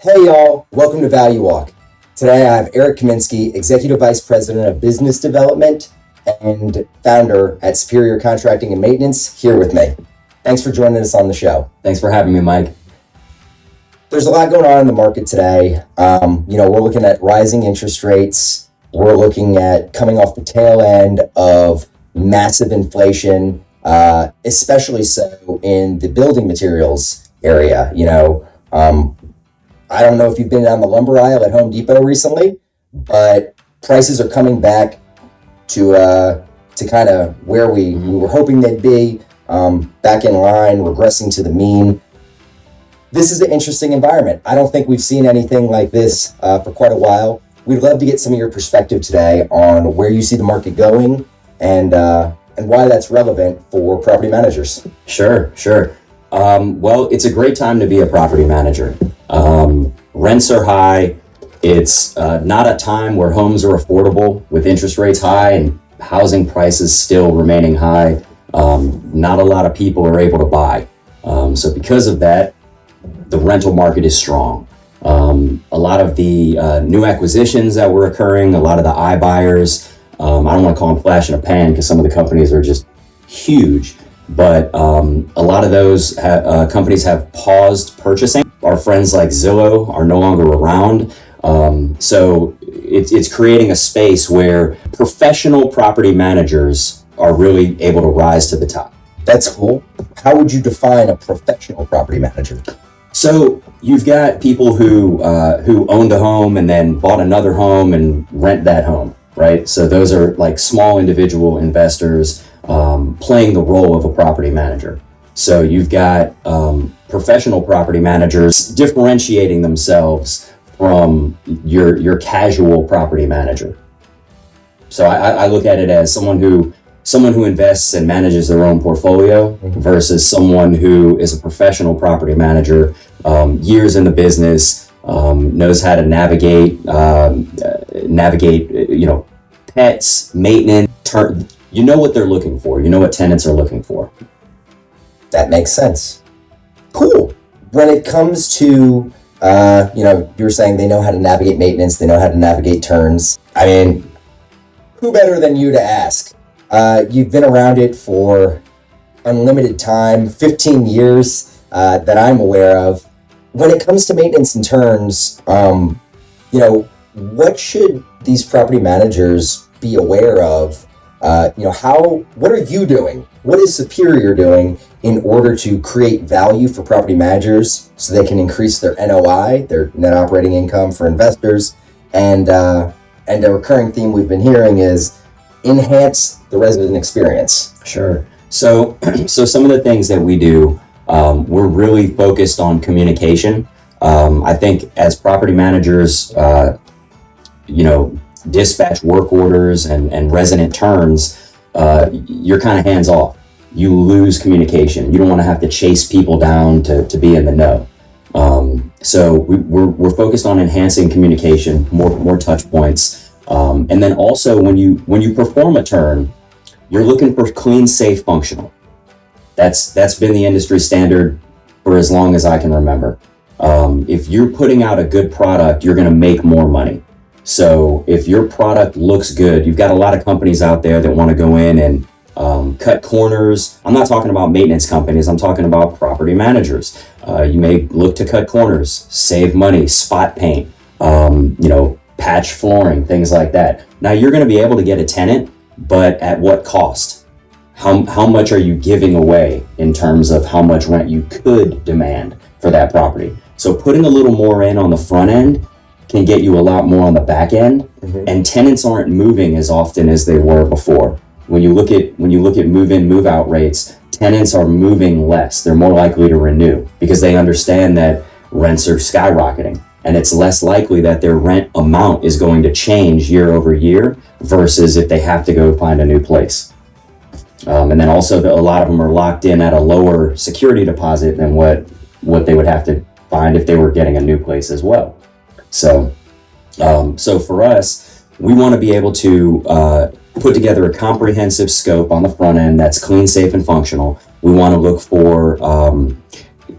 Hey y'all, welcome to Value Walk. Today I have Erik Kaminski, Executive Vice President of Business Development and founder at Superior Contracting and Maintenance, here with me. Thanks for joining us on the show. Thanks for having me, Mike. There's a lot going on in the market today. We're looking at rising interest rates. We're looking at coming off the tail end of massive inflation, especially so in the building materials area. I don't know if you've been down the lumber aisle at Home Depot recently, but prices are coming back to kind of where we were hoping they'd be, back in line, regressing to the mean. This is an interesting environment. I don't think we've seen anything like this for quite a while. We'd love to get some of your perspective today on where you see the market going and why that's relevant for property managers. Sure. Well, it's a great time to be a property manager. Rents are high. It's not a time where homes are affordable with interest rates high and housing prices still remaining high. Not a lot of people are able to buy. So because of that, the rental market is strong. A lot of the new acquisitions that were occurring, a lot of the iBuyers, I don't want to call them flash in a pan because some of the companies are just huge, but a lot of those companies have paused purchasing. Our friends like Zillow are no longer around. So it's creating a space where professional property managers are really able to rise to the top. That's cool. How would you define a professional property manager? So you've got people who owned a home and then bought another home and rent that home, right? So those are like small individual investors playing the role of a property manager. So you've got professional property managers differentiating themselves from your casual property manager. So I look at it as someone who invests and manages their own portfolio versus someone who is a professional property manager, years in the business, knows how to navigate, pets, maintenance. You know what they're looking for. You know what tenants are looking for. That makes sense. Cool. When it comes to, you were saying they know how to navigate maintenance, they know how to navigate turns. I mean, who better than you to ask? You've been around it for unlimited time, 15 years that I'm aware of. When it comes to maintenance and turns, what should these property managers be aware of? What are you doing? What is Superior doing in order to create value for property managers so they can increase their NOI, their net operating income for investors? And a recurring theme we've been hearing is enhance the resident experience. Sure. So some of the things that we do, we're really focused on communication. I think as property managers, dispatch work orders and resident turns, you're kind of hands off. You lose communication. You don't want to have to chase people down to be in the know. So we're focused on enhancing communication, more touch points. And then also when you perform a turn, you're looking for clean, safe, functional. That's been the industry standard for as long as I can remember. If you're putting out a good product, you're going to make more money. So if your product looks good, you've got a lot of companies out there that want to go in and cut corners. I'm not talking about maintenance companies. I'm talking about property managers. You may look to cut corners, save money, spot paint, patch flooring, things like that. Now you're going to be able to get a tenant, but at what cost? How much are you giving away in terms of how much rent you could demand for that property? So putting a little more in on the front end can get you a lot more on the back end, and tenants aren't moving as often as they were before. When you look at move-in, move-out rates, tenants are moving less. They're more likely to renew because they understand that rents are skyrocketing, and it's less likely that their rent amount is going to change year over year versus if they have to go find a new place. And then also a lot of them are locked in at a lower security deposit than what they would have to find if they were getting a new place as well. So for us, we want to be able to put together a comprehensive scope on the front end that's clean, safe, and functional. We want to look for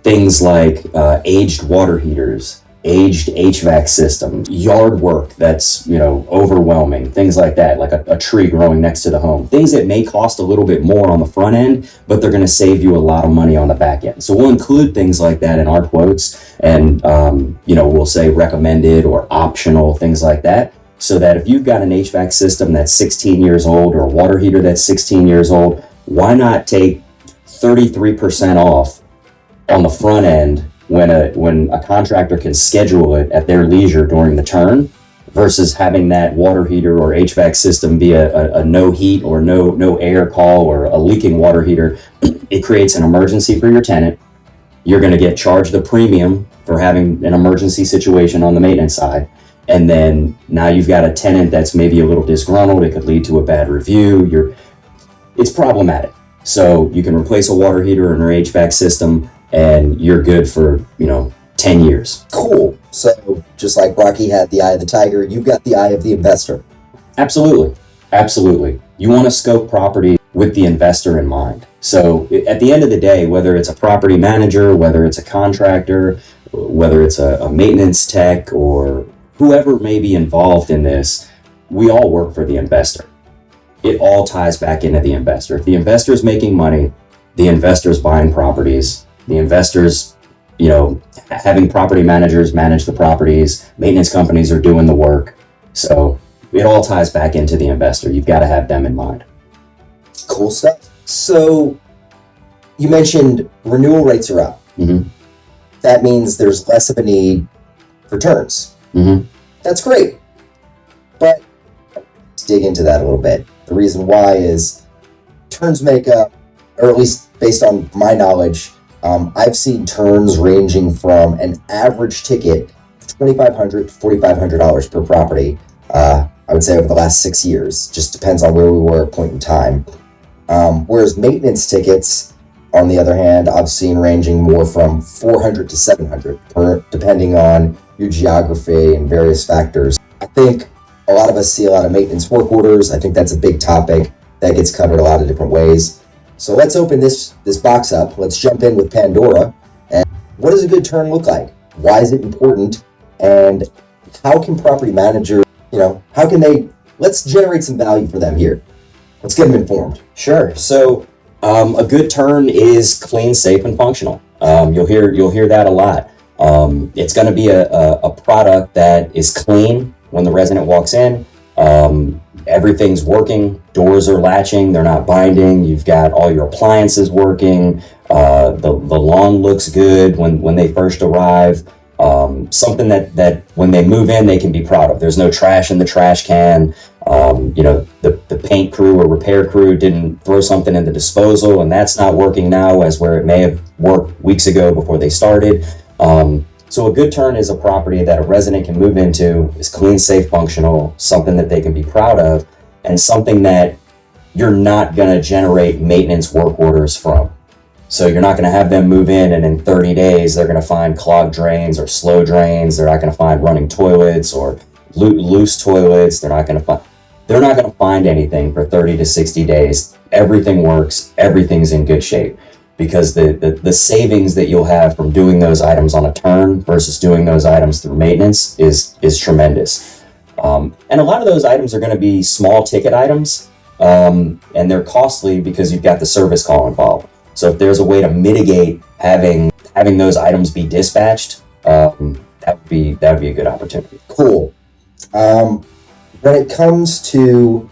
things like aged water heaters, aged HVAC system, yard work that's, overwhelming, things like that, like a tree growing next to the home. Things that may cost a little bit more on the front end, but they're going to save you a lot of money on the back end. So we'll include things like that in our quotes, and, we'll say recommended or optional, things like that. So that if you've got an HVAC system that's 16 years old or a water heater that's 16 years old, why not take 33% off on the front end when a contractor can schedule it at their leisure during the turn, versus having that water heater or HVAC system be a no heat or no air call or a leaking water heater. It creates an emergency for your tenant. You're going to get charged a premium for having an emergency situation on the maintenance side. And then now you've got a tenant that's maybe a little disgruntled. It could lead to a bad review. It's problematic. So you can replace a water heater in your HVAC system, and you're good for, 10 years. Cool. So just like Rocky had the eye of the tiger, you've got the eye of the investor. Absolutely. Absolutely. You want to scope property with the investor in mind. So at the end of the day, whether it's a property manager, whether it's a contractor, whether it's a maintenance tech, or whoever may be involved in this, we all work for the investor. It all ties back into the investor. If the investor is making money, the investor's buying properties, the investors, having property managers manage the properties, maintenance companies are doing the work. So it all ties back into the investor. You've got to have them in mind. Cool stuff. So you mentioned renewal rates are up. Mm-hmm. That means there's less of a need for turns. Mm-hmm. That's great. But to dig into that a little bit, the reason why is turns make up, or at least based on my knowledge, I've seen turns ranging from an average ticket of $2,500 to $4,500 per property. I would say over the last 6 years, just depends on where we were at a point in time. Whereas maintenance tickets, on the other hand, I've seen ranging more from $400 to $700 depending on your geography and various factors. I think a lot of us see a lot of maintenance work orders. I think that's a big topic that gets covered a lot of different ways. So let's open this box up. Let's jump in with Pandora. And what does a good turn look like? Why is it important? And how can property managers, let's generate some value for them here. Let's get them informed. Sure. So a good turn is clean, safe, and functional. You'll hear that a lot. It's going to be a product that is clean when the resident walks in. Everything's working. Doors are latching. They're not binding. You've got all your appliances working. The lawn looks good when they first arrive. Something that when they move in, they can be proud of. There's no trash in the trash can. The paint crew or repair crew didn't throw something in the disposal, and that's not working now as where it may have worked weeks ago before they started. So a good turn is a property that a resident can move into, is clean, safe, functional, something that they can be proud of, and something that you're not going to generate maintenance work orders from. So you're not going to have them move in and in 30 days they're going to find clogged drains or slow drains. They're not going to find running toilets or loose toilets. They're not going to find anything for 30 to 60 days. Everything works. Everything's in good shape. Because the savings that you'll have from doing those items on a turn versus doing those items through maintenance is tremendous. And a lot of those items are going to be small ticket items, and they're costly because you've got the service call involved. So if there's a way to mitigate having those items be dispatched, that would be a good opportunity. Cool. When it comes to